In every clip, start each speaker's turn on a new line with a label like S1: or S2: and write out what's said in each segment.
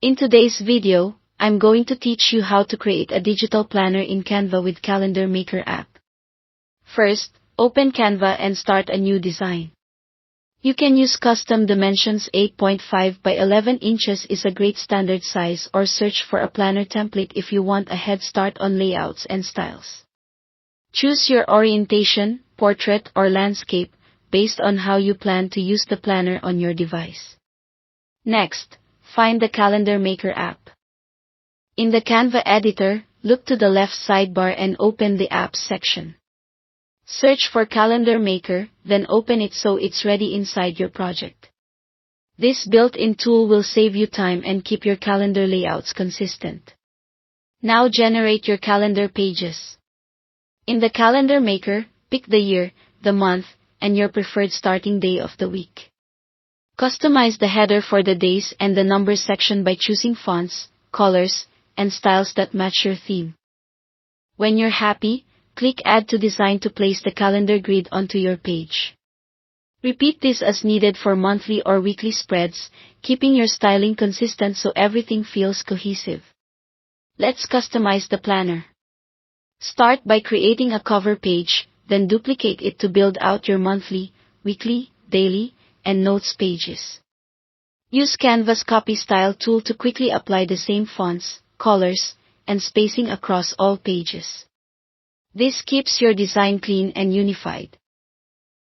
S1: In today's video, I'm going to teach you how to create a digital planner in Canva with Calendar Maker app. First, open Canva and start a new design. You can use custom dimensions. 8.5 by 11 inches is a great standard size, or search for a planner template if you want a head start on layouts and styles. Choose your orientation, portrait or landscape, based on how you plan to use the planner on your device. Next, find the Calendar Maker app. In the Canva editor, look to the left sidebar and open the Apps section. Search for Calendar Maker, then open it so it's ready inside your project. This built-in tool will save you time and keep your calendar layouts consistent. Now generate your calendar pages. In the Calendar Maker, pick the year, the month, and your preferred starting day of the week. Customize the header for the days and the numbers section by choosing fonts, colors, and styles that match your theme. When you're happy, click Add to Design to place the calendar grid onto your page. Repeat this as needed for monthly or weekly spreads, keeping your styling consistent so everything feels cohesive. Let's customize the planner. Start by creating a cover page, then duplicate it to build out your monthly, weekly, daily, and notes pages. Use Canva's Copy Style tool to quickly apply the same fonts, colors, and spacing across all pages. This keeps your design clean and unified.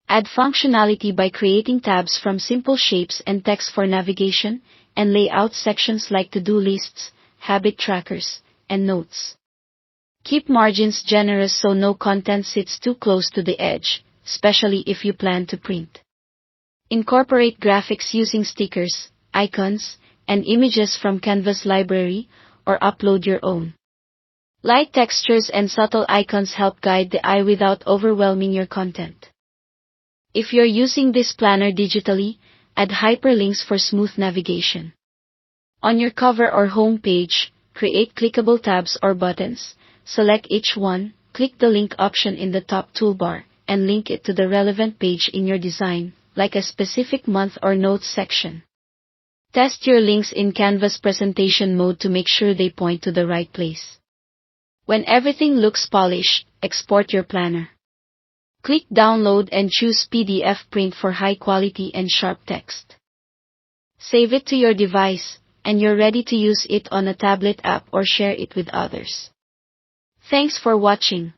S1: Add functionality by creating tabs from simple shapes and text for navigation, and layout sections like to-do lists, habit trackers, and notes. Keep margins generous so no content sits too close to the edge, especially if you plan to print. Incorporate graphics using stickers, icons, and images from Canva's library, or upload your own. Light textures and subtle icons help guide the eye without overwhelming your content. If you're using this planner digitally, add hyperlinks for smooth navigation. On your cover or home page, create clickable tabs or buttons. Select each one, click the link option in the top toolbar, and link it to the relevant page in your design, like a specific month or notes section. Test your links in Canva's presentation mode to make sure they point to the right place. When everything looks polished, export your planner. Click Download and choose PDF Print for high quality and sharp text. Save it to your device, and you're ready to use it on a tablet app or share it with others. Thanks for watching.